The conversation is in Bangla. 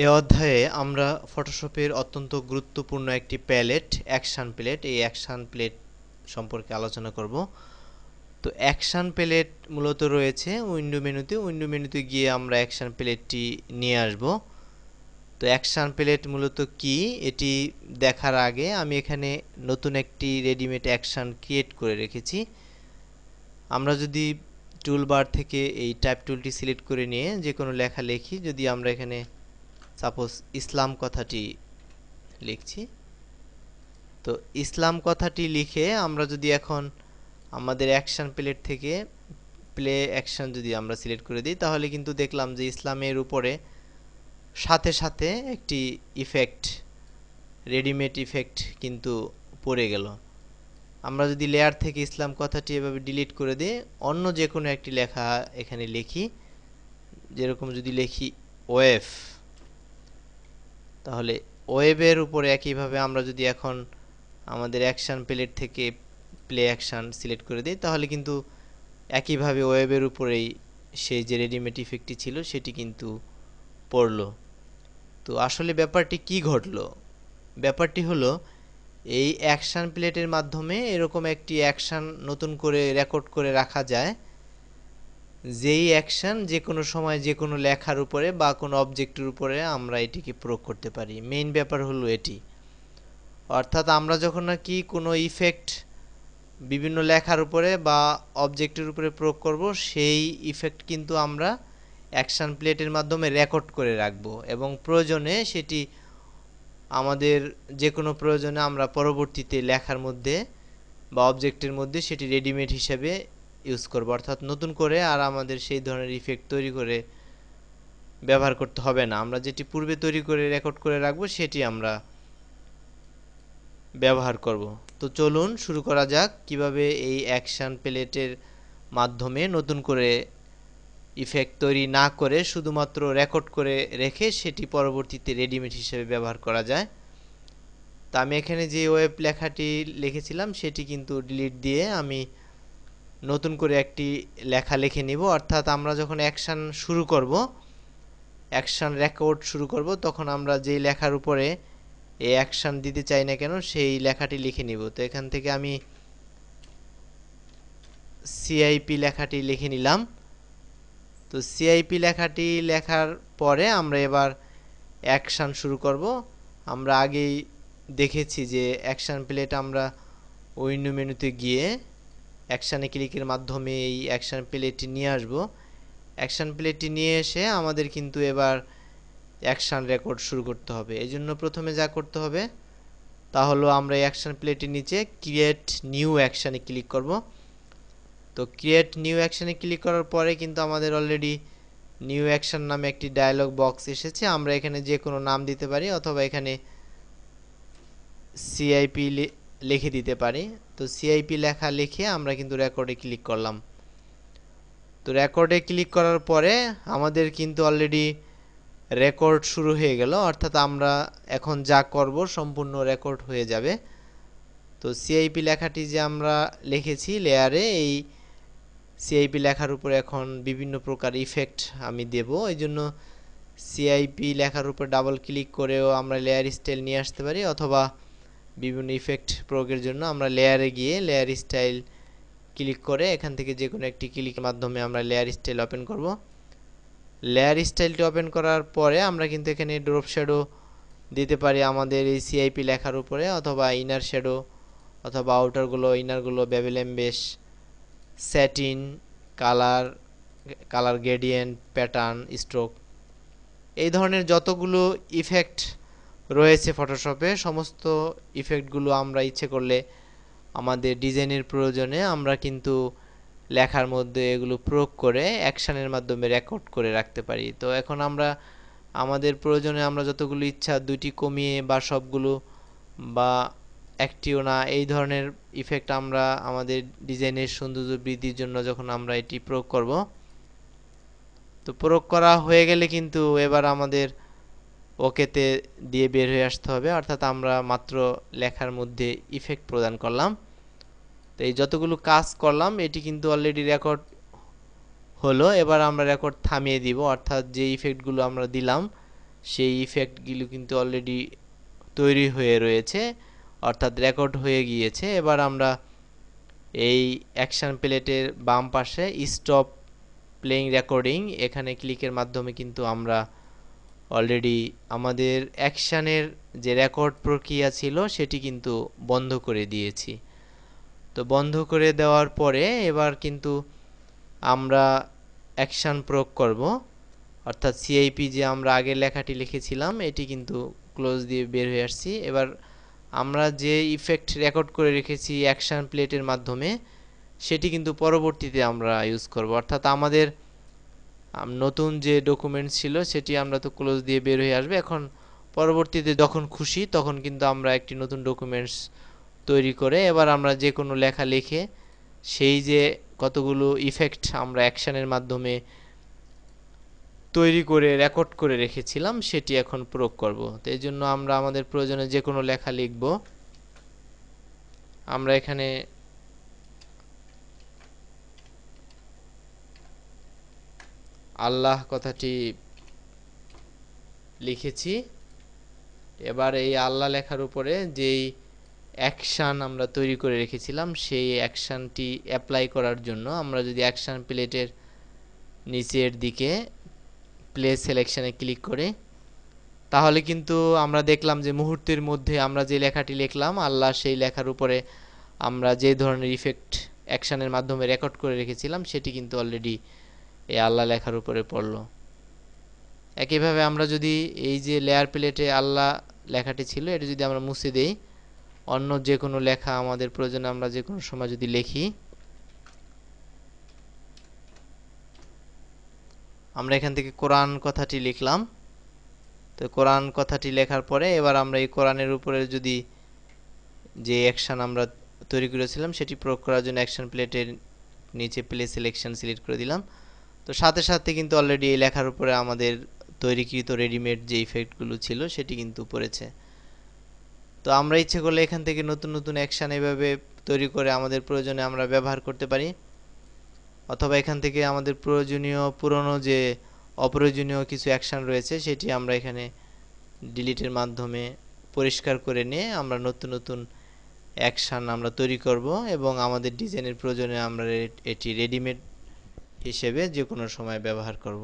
এ অধ্যায়ে আমরা ফটোশপের অত্যন্ত গুরুত্বপূর্ণ একটি প্যালেট অ্যাকশন প্লেট এই অ্যাকশন প্লেট সম্পর্কে আলোচনা করব। তো অ্যাকশন প্লেট মূলত রয়েছে উইন্ডো মেনুতে গিয়ে আমরা অ্যাকশন প্লেটটি নিয়ে আসব। তো অ্যাকশন প্লেট মূলত কি এটি দেখার আগে আমি এখানে নতুন একটি রেডিমেড অ্যাকশন ক্রিয়েট করে রেখেছি। আমরা যদি টুলবার থেকে এই টাইপ টুলটি সিলেক্ট করে নিয়ে যে কোনো লেখা লিখি, যদি আমরা এখানে সাপোজ ইসলাম কথাটি লিখছি, তো ইসলাম কথাটি লিখে আমরা যদি এখন আমাদের অ্যাকশন প্লেট থেকে প্লে অ্যাকশন যদি আমরা সিলেক্ট করে দিই, তাহলে কিন্তু দেখলাম যে ইসলামের উপরে সাথে সাথে একটি ইফেক্ট, রেডিমেড ইফেক্ট কিন্তু পড়ে গেল। আমরা যদি লেয়ার থেকে ইসলাম কথাটি এভাবে ডিলিট করে দিই, অন্য যে কোনো একটি লেখা এখানে লিখি, যেরকম যদি লিখি ওয়েভ, তাহলে ওয়েবের উপরে একইভাবে আমরা যদি এখন আমাদের অ্যাকশন প্লেট থেকে প্লে অ্যাকশন সিলেক্ট করে দিই, তাহলে কিন্তু একইভাবে ওয়েবের উপরেই সেই যে রেডিমেড ইফেক্টটি ছিল সেটি কিন্তু পড়লো। তো আসলে ব্যাপারটি কি ঘটলো? ব্যাপারটি হলো এই অ্যাকশন প্লেটের মাধ্যমে এরকম একটি অ্যাকশন নতুন করে রেকর্ড করে রাখা যায়, যেই অ্যাকশন যে কোনো সময় যে কোনো লেখার উপরে বা কোনো অবজেক্টের উপরে আমরা এটিকে প্রয়োগ করতে পারি। মেইন ব্যাপার হলো এটি। অর্থাৎ আমরা যখন নাকি কোনো ইফেক্ট বিভিন্ন লেখার উপরে বা অবজেক্টের উপরে প্রয়োগ করব, সেই ইফেক্ট কিন্তু আমরা অ্যাকশন প্লেটের মাধ্যমে রেকর্ড করে রাখব এবং প্রয়োজনে সেটি আমাদের যে কোনো প্রয়োজনে আমরা পরবর্তীতে লেখার মধ্যে বা অবজেক্টের মধ্যে সেটি রেডিমেড হিসেবে ইউজ করব। অর্থাৎ নতুন করে আর আমাদের সেই ধরনের ইফেক্ট তৈরি করে ব্যবহার করতে হবে না। আমরা যেটি পূর্বে তৈরি করে রেকর্ড করে রাখব সেটি আমরা ব্যবহার করব। তো চলুন শুরু করা যাক কিভাবে এই অ্যাকশন প্লেটের মাধ্যমে নতুন করে ইফেক্ট তৈরি না করে শুধুমাত্র রেকর্ড করে রেখে সেটি পরবর্তীতে রেডিমেড হিসেবে ব্যবহার করা যায়। তা আমি এখানে যে ওয়েব লেখাটি লিখেছিলাম সেটি কিন্তু ডিলিট দিয়ে আমি নতুন করে একটি লেখা লিখে নিব। অর্থাৎ আমরা যখন অ্যাকশন শুরু করব, অ্যাকশন রেকর্ড শুরু করব, তখন আমরা যেই লেখার উপরে এই অ্যাকশন দিতে চাই না কেন সেই লেখাটি লিখে নিব। তো এখান থেকে আমি সিআইপি লেখাটি লিখে নিলাম। তো সিআইপি লেখাটি লেখার পরে আমরা এবার অ্যাকশন শুরু করব। আমরা আগেই দেখেছি যে অ্যাকশন প্লেট আমরা উইন্ডো মেনুতে গিয়ে অ্যাকশানে ক্লিকের মাধ্যমে এই অ্যাকশন প্লেটটি নিয়ে আসব। অ্যাকশন প্লেটটি নিয়ে এসে আমাদের কিন্তু এবার অ্যাকশন রেকর্ড শুরু করতে হবে। এই জন্য প্রথমে যা করতে হবে তা হলো আমরা অ্যাকশন প্লেটের নিচে ক্রিয়েট নিউ অ্যাকশানে ক্লিক করব। তো ক্রিয়েট নিউ অ্যাকশানে ক্লিক করার পরে কিন্তু আমাদের অলরেডি নিউ অ্যাকশন নামে একটি ডায়লগ বক্স এসেছে। আমরা এখানে যে কোনো নাম দিতে পারি অথবা এখানে সিআইপি লিখে দিতে পারি। তো সিআইপি লেখা লিখে আমরা কিন্তু রেকর্ডে ক্লিক করলাম। তো রেকর্ডে ক্লিক করার পরে আমাদের কিন্তু অলরেডি রেকর্ড শুরু হয়ে গেল। অর্থাৎ আমরা এখন যা করব সম্পূর্ণ রেকর্ড হয়ে যাবে। তো সিআইপি লেখাটি যে আমরা লিখেছি লেয়ারে, এই সিআইপি লেখার উপরে এখন বিভিন্ন প্রকার ইফেক্ট আমি দেব। এই জন্য সিআইপি লেখার উপর ডাবল ক্লিক করেও আমরা লেয়ার স্টাইল নিয়ে আসতে পারি, অথবা বিভিন্ন ইফেক্ট প্রয়োগের জন্য আমরা লেয়ারে গিয়ে লেয়ার স্টাইল ক্লিক করে এখান থেকে যে কোনো একটি ক্লিকের মাধ্যমে আমরা লেয়ার স্টাইল ওপেন করব। লেয়ার স্টাইলটি ওপেন করার পরে আমরা কিন্তু এখানে ড্রপ শ্যাডো দিতে পারি আমাদের এই সিআইপি লেখার উপরে, অথবা ইনার শ্যাডো অথবা আউটারগুলো, ইনারগুলো, bevel emboss, satin, colour gradient, pattern, stroke, এই ধরনের যতগুলো ইফেক্ট রয়েছে ফটোশপে সমস্ত ইফেক্টগুলো আমরা ইচ্ছে করলে আমাদের ডিজাইনের প্রয়োজনে আমরা কিন্তু লেখার মধ্যে এগুলো প্রয়োগ করে অ্যাকশনের মাধ্যমে রেকর্ড করে রাখতে পারি। তো এখন আমরা আমাদের প্রয়োজনে আমরা যতগুলো ইচ্ছা দুইটি কমিয়ে বা সবগুলো বা একটিও না, এই ধরনের ইফেক্ট আমরা আমাদের ডিজাইনের সৌন্দর্য বৃদ্ধির জন্য যখন আমরা এটি প্রয়োগ করব, তো প্রয়োগ করা হয়ে গেলে কিন্তু এবার আমাদের ওকেতে দিয়ে বের হয়ে আসতে হবে। অর্থাৎ আমরা মাত্র লেখার মধ্যে ইফেক্ট প্রদান করলাম। তো এই যতগুলো কাজ করলাম এটি কিন্তু অলরেডি রেকর্ড হলো। এবার আমরা রেকর্ড থামিয়ে দিব, অর্থাৎ যে ইফেক্টগুলো আমরা দিলাম সেই ইফেক্টগুলো কিন্তু অলরেডি তৈরি হয়ে রয়েছে, অর্থাৎ রেকর্ড হয়ে গিয়েছে। এবার আমরা এই অ্যাকশন প্লেটের বাম পাশে স্টপ প্লেইং রেকর্ডিং এখানে ক্লিকের মাধ্যমে কিন্তু আমরা অলরেডি আমাদের অ্যাকশানের যে রেকর্ড প্রক্রিয়া ছিল সেটি কিন্তু বন্ধ করে দিয়েছি। তো বন্ধ করে দেওয়ার পরে এবার কিন্তু আমরা অ্যাকশান প্রয়োগ করব, অর্থাৎ সিআইপি যে আমরা আগে লেখাটি লিখেছিলাম এটি কিন্তু ক্লোজ দিয়ে বের হয়ে আসছি। এবার আমরা যে ইফেক্ট রেকর্ড করে রেখেছি অ্যাকশান প্লেটের মাধ্যমে সেটি কিন্তু পরবর্তীতে আমরা ইউজ করব, অর্থাৎ আমাদের নতুন যে ডকুমেন্টস ছিল সেটি আমরা তো ক্লোজ দিয়ে বের হয়ে আসবে। এখন পরবর্তীতে যখন খুশি তখন কিন্তু আমরা একটি নতুন ডকুমেন্টস তৈরি করে এবার আমরা যে কোনো লেখা লিখে সেই যে কতগুলো ইফেক্ট আমরা অ্যাকশানের মাধ্যমে তৈরি করে রেকর্ড করে রেখেছিলাম সেটি এখন প্রয়োগ করব। তো এই জন্য আমরা আমাদের প্রয়োজনে যে কোনো লেখা লিখব। আমরা এখানে আল্লাহ কথাটি লিখেছি। এবার এই আল্লাহ লেখার উপরে যেই অ্যাকশান আমরা তৈরি করে রেখেছিলাম সেই অ্যাকশানটি অ্যাপ্লাই করার জন্য আমরা যদি অ্যাকশান প্লেটের নিচের দিকে প্লে সিলেকশনে ক্লিক করি তাহলে কিন্তু আমরা দেখলাম যে মুহূর্তের মধ্যে আমরা যে লেখাটি লিখলাম আল্লাহ সেই লেখার উপরে আমরা যে ধরনের ইফেক্ট অ্যাকশানের মাধ্যমে রেকর্ড করে রেখেছিলাম সেটি কিন্তু অলরেডি এই আল্লাহ লেখার উপরে পড়লো। একইভাবে আমরা যদি এই যে লেয়ার প্লেটে আল্লাহ লেখাটি ছিল এটা যদি আমরা মুছে দেই, অন্য যে কোনো লেখা আমাদের প্রয়োজনে আমরা যে কোনো সময় যদি লিখি, আমরা এখান থেকে কোরআন কথাটি লিখলাম। তো কোরআন কথাটি লেখার পরে এবার আমরা এই কোরআনের উপরে যদি যে অ্যাকশন আমরা তৈরি করেছিলাম সেটি প্রয়োগ করার জন্য অ্যাকশন প্লেটের নিচে প্লে সিলেকশন সিলেক্ট করে দিলাম। তো সাথে সাথে কিন্তু অলরেডি এই লেখার উপরে আমাদের তৈরিকৃত রেডিমেড যে ইফেক্টগুলো ছিল সেটি কিন্তু পড়েছে। তো আমরা ইচ্ছে করলে এখান থেকে নতুন নতুন অ্যাকশন এভাবে তৈরি করে আমাদের প্রয়োজনে আমরা ব্যবহার করতে পারি, অথবা এখান থেকে আমাদের প্রয়োজনীয় পুরনো যে অপ্রয়োজনীয় কিছু অ্যাকশন রয়েছে সেটি আমরা এখানে ডিলিটের মাধ্যমে পরিষ্কার করে নিয়ে আমরা নতুন নতুন অ্যাকশন আমরা তৈরি করব এবং আমাদের ডিজাইনের প্রয়োজনে আমরা এটি রেডিমেড হিসেবে যে কোনো সময় ব্যবহার করব।